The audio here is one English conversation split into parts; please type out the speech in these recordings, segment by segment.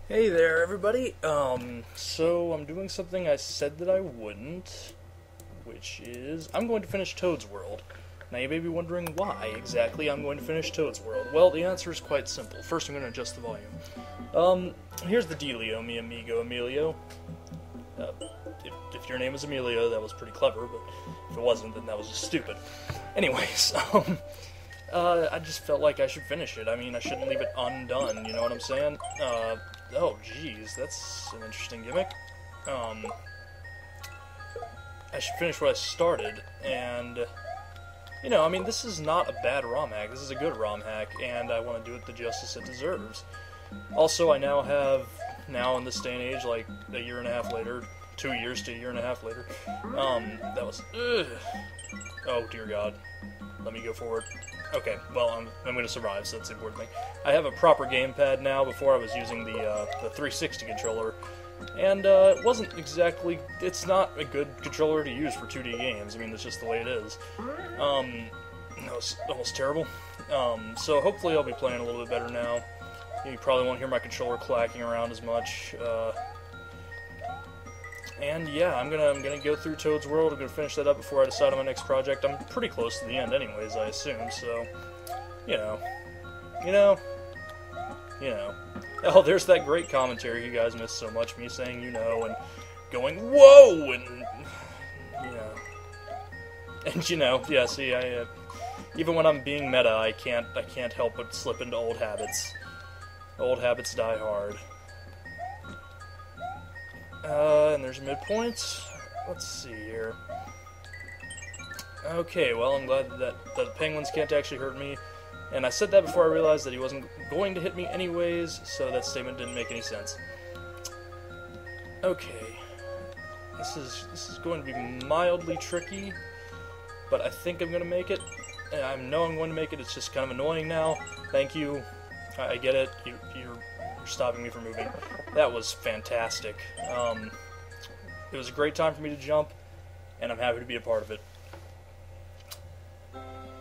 Hey there, everybody. So I'm doing something I said that I wouldn't, which is I'm going to finish Toad's World. Now you may be wondering why exactly I'm going to finish Toad's World. Well, the answer is quite simple. First, I'm going to adjust the volume. Here's the dealio, mi amigo Emilio. If your name is Emilio, that was pretty clever, but if it wasn't, then that was just stupid. Anyways, I just felt like I should finish it. I mean, I shouldn't leave it undone, you know what I'm saying? Oh, geez, that's an interesting gimmick. I should finish what I started, and, you know, I mean, this is not a bad ROM hack. This is a good ROM hack, and I want to do it the justice it deserves. Also, I now have, in this day and age, like, a year and a half later, 2 years to a year and a half later, that was, oh, dear God. Let me go forward. Okay, well, I'm going to survive, so that's the important thing. I have a proper gamepad now. Before I was using the 360 controller, and it wasn't exactly... It's not a good controller to use for 2D games. I mean, that's just the way it is. That was almost terrible. So hopefully I'll be playing a little bit better now. You probably won't hear my controller clacking around as much. And yeah, I'm gonna go through Toad's World. I'm gonna finish that up before I decide on my next project. I'm pretty close to the end, anyways, I assume. So, you know. Oh, there's that great commentary you guys missed so much. Me saying you know and going whoa and yeah. See, even when I'm being meta, I can't help but slip into old habits. Old habits die hard. And there's midpoints. Let's see here. Okay, well, I'm glad that the penguins can't actually hurt me. And I said that before I realized that he wasn't going to hit me anyways, so that statement didn't make any sense. Okay. This is going to be mildly tricky, but I think I'm going to make it. I know I'm going to make it. It's just kind of annoying now. Thank you. I get it. You're stopping me from moving. That was fantastic. It was a great time for me to jump, and I'm happy to be a part of it.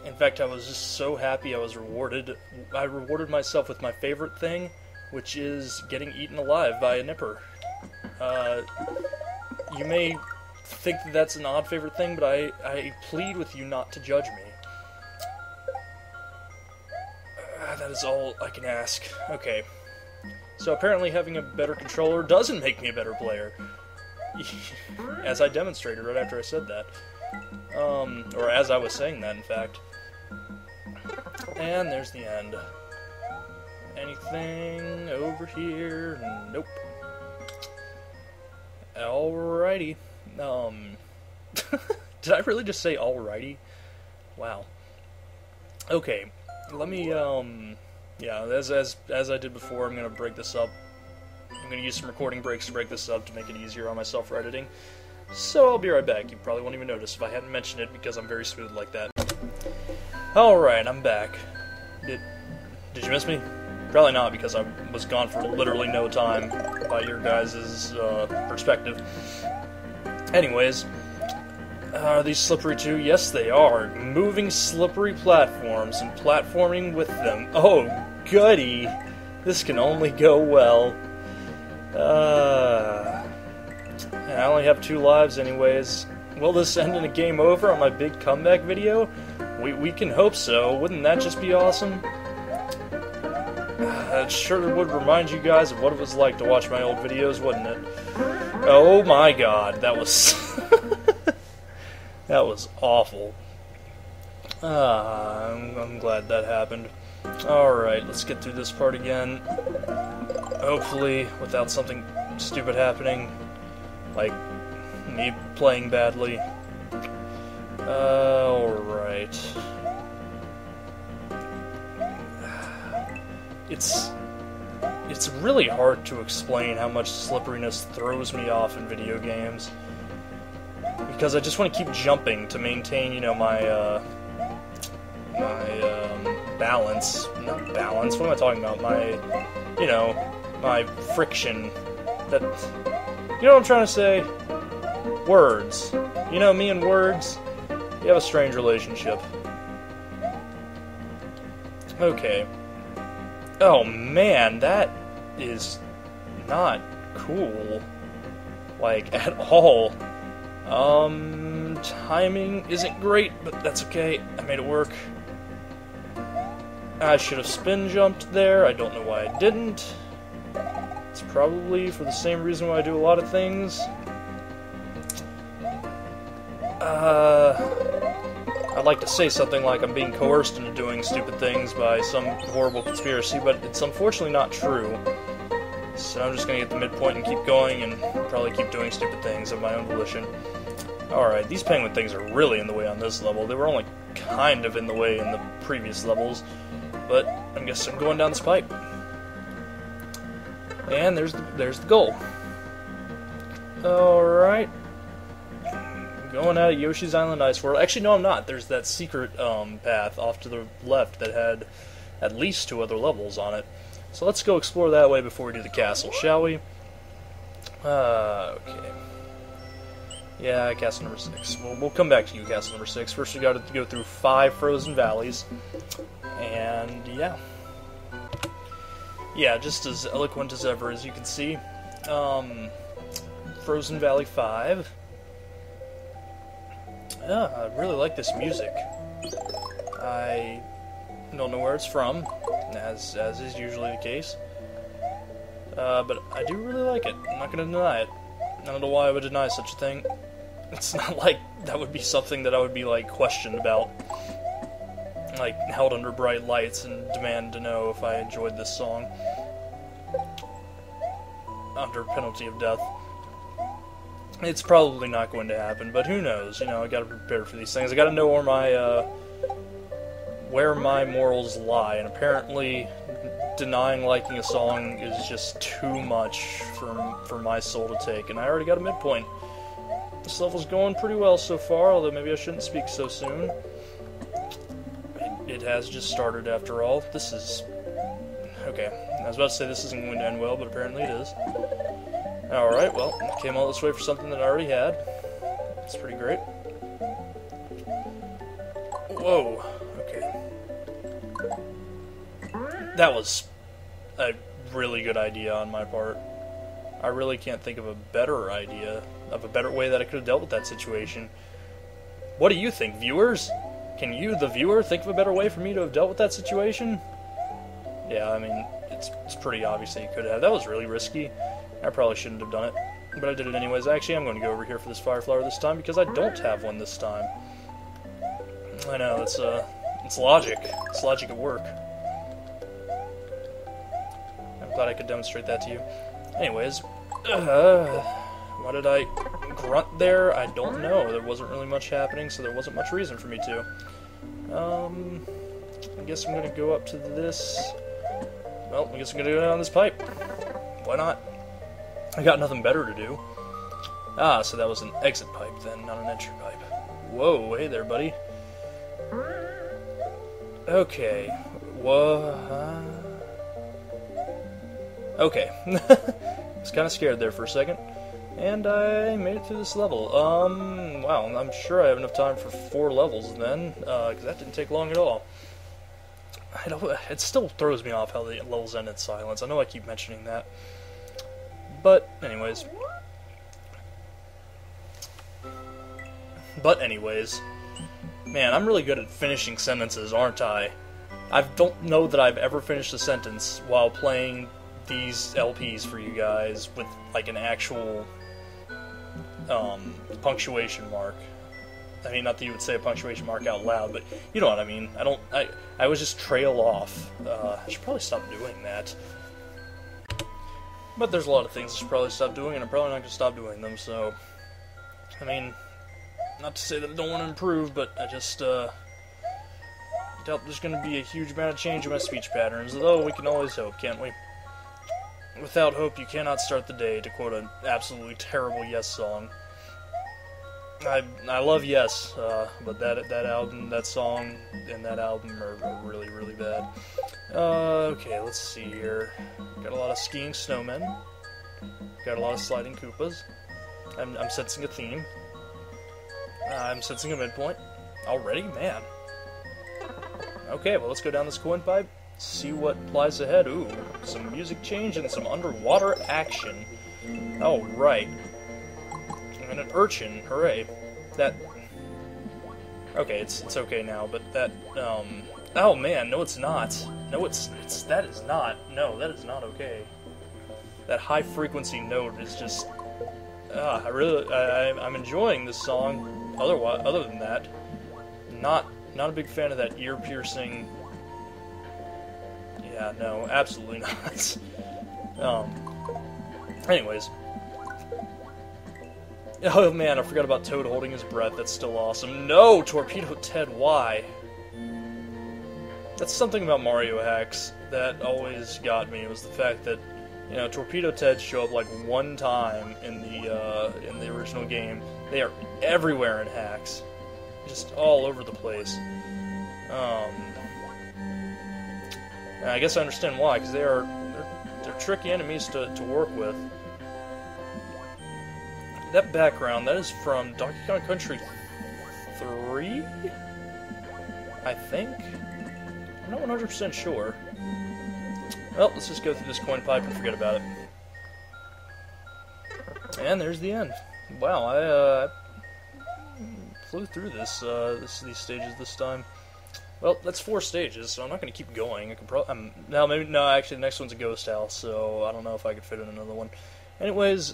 In fact, I was just so happy I was rewarded. I rewarded myself with my favorite thing, which is getting eaten alive by a nipper. You may think that that's an odd favorite thing, but I plead with you not to judge me. That is all I can ask. Okay. So apparently having a better controller doesn't make me a better player. As I demonstrated right after I said that. Or as I was saying that, in fact. And there's the end. Anything over here? Nope. Alrighty. Did I really just say alrighty? Wow. Okay. Let me, yeah, as I did before, I'm going to break this up. I'm going to use some recording breaks to break this up to make it easier on myself for editing. So I'll be right back. You probably won't even notice if I hadn't mentioned it because I'm very smooth like that. Alright, I'm back. Did you miss me? Probably not, because I was gone for literally no time by your guys' perspective. Anyways, are these slippery too? Yes, they are. Moving slippery platforms and platforming with them. Oh, goody. This can only go well. And I only have 2 lives anyways. Will this end in a game over on my big comeback video? We can hope so. Wouldn't that just be awesome? That sure would remind you guys of what it was like to watch my old videos, wouldn't it? Oh my god, that was... that was awful. I'm glad that happened. Alright, let's get through this part again. Hopefully, without something stupid happening. Like, me playing badly. Alright. It's really hard to explain how much slipperiness throws me off in video games. Because I just want to keep jumping to maintain, you know, my balance. Not balance, what am I talking about? My friction. That, you know what I'm trying to say? Words. You know, me and words, we have a strange relationship. Okay. Oh man, that is not cool. Like, at all. Timing isn't great, but that's okay. I made it work. I should have spin jumped there. I don't know why I didn't. It's probably for the same reason why I do a lot of things. I'd like to say something like I'm being coerced into doing stupid things by some horrible conspiracy, but it's unfortunately not true. So I'm just gonna get the midpoint and keep going, and probably keep doing stupid things of my own volition. Alright, these penguin things are really in the way on this level. They were only kind of in the way in the previous levels, but I guess I'm going down this pipe. And there's the goal. Alright. Going out of Yoshi's Island Ice World. Actually, no, I'm not. There's that secret path off to the left that had at least 2 other levels on it. So let's go explore that way before we do the castle, shall we? Okay. Yeah, castle number 6. We'll come back to you, castle number 6. First we got to go through 5 frozen valleys. And yeah. Yeah, just as eloquent as ever, as you can see. Frozen Valley 5. Yeah, I really like this music. I don't know where it's from, as is usually the case. But I do really like it. I'm not going to deny it. I don't know why I would deny such a thing. It's not like that would be something that I would be, like, questioned about. Like, held under bright lights and demand to know if I enjoyed this song. Under penalty of death. It's probably not going to happen, but who knows? You know, I gotta prepare for these things. I gotta know where my morals lie, and apparently denying liking a song is just too much for my soul to take, and I already got a midpoint. This level's going pretty well so far, although maybe I shouldn't speak so soon. It has just started after all. This is... okay, I was about to say this isn't going to end well, but apparently it is. Alright, well, came all this way for something that I already had. It's pretty great. Whoa, okay. That was a really good idea on my part. I really can't think of a better idea, of a better way that I could have dealt with that situation. What do you think, viewers? Can you, the viewer, think of a better way for me to have dealt with that situation? Yeah, I mean, it's pretty obvious that you could have. That was really risky. I probably shouldn't have done it, but I did it anyways. Actually, I'm going to go over here for this fire flower this time, because I don't have one this time. I know, it's logic. It's logic at work. I'm glad I could demonstrate that to you. Anyways, why did I grunt there? I don't know. There wasn't really much happening, so there wasn't much reason for me to. I guess I'm going to go up to this. Well, I guess I'm going to go down this pipe. Why not? I got nothing better to do. Ah, so that was an exit pipe then, not an entry pipe. Whoa, hey there, buddy. Okay. Whoa. Okay. I was kind of scared there for a second. And I made it through this level. Wow, I'm sure I have enough time for 4 levels then, because that didn't take long at all. It still throws me off how the levels end in silence. I know I keep mentioning that. But, anyways. Man, I'm really good at finishing sentences, aren't I? I don't know that I've ever finished a sentence while playing these LPs for you guys with, like, an actual, punctuation mark. I mean, not that you would say a punctuation mark out loud, but you know what I mean. I always just trail off. I should probably stop doing that. But there's a lot of things I should probably stop doing, and I'm probably not going to stop doing them, so... I mean, not to say that I don't want to improve, but I just, doubt there's going to be a huge amount of change in my speech patterns, though we can always hope, can't we? Without hope, you cannot start the day, to quote an absolutely terrible Yes song. I love Yes, but that album, that song, and that album are really, really bad. Okay, let's see here. Got a lot of skiing snowmen. Got a lot of sliding Koopas. I'm sensing a theme. I'm sensing a midpoint. Already? Man. Okay, well, let's go down this coin pipe, see what lies ahead. Ooh, some music change and some underwater action. Oh, right. And an urchin, hooray. That... Okay, it's okay now, but that, oh man, no it's not. No, that is not. No, that is not okay. That high frequency note is just... I'm enjoying this song. Other than that, not a big fan of that ear-piercing... Yeah, no, absolutely not. Anyways. Oh man, I forgot about Toad holding his breath. That's still awesome. No! Torpedo Ted, why? That's something about Mario hacks that always got me. It was the fact that, you know, Torpedo Ted show up like one time in the original game. They are everywhere in hacks. Just all over the place. I guess I understand why, because they're tricky enemies to work with. That background, that is from Donkey Kong Country 3? I think? I'm not 100% sure. Well, let's just go through this coin pipe and forget about it. And there's the end. Wow, I flew through these stages this time. Well, that's 4 stages, so I'm not going to keep going. I can probably... no, actually, the next one's a ghost house, so I don't know if I could fit in another one. Anyways,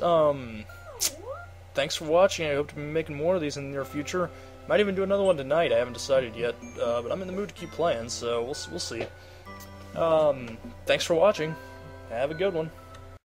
thanks for watching. I hope to be making more of these in the near future. Might even do another one tonight. I haven't decided yet, but I'm in the mood to keep playing, so we'll see. Thanks for watching. Have a good one.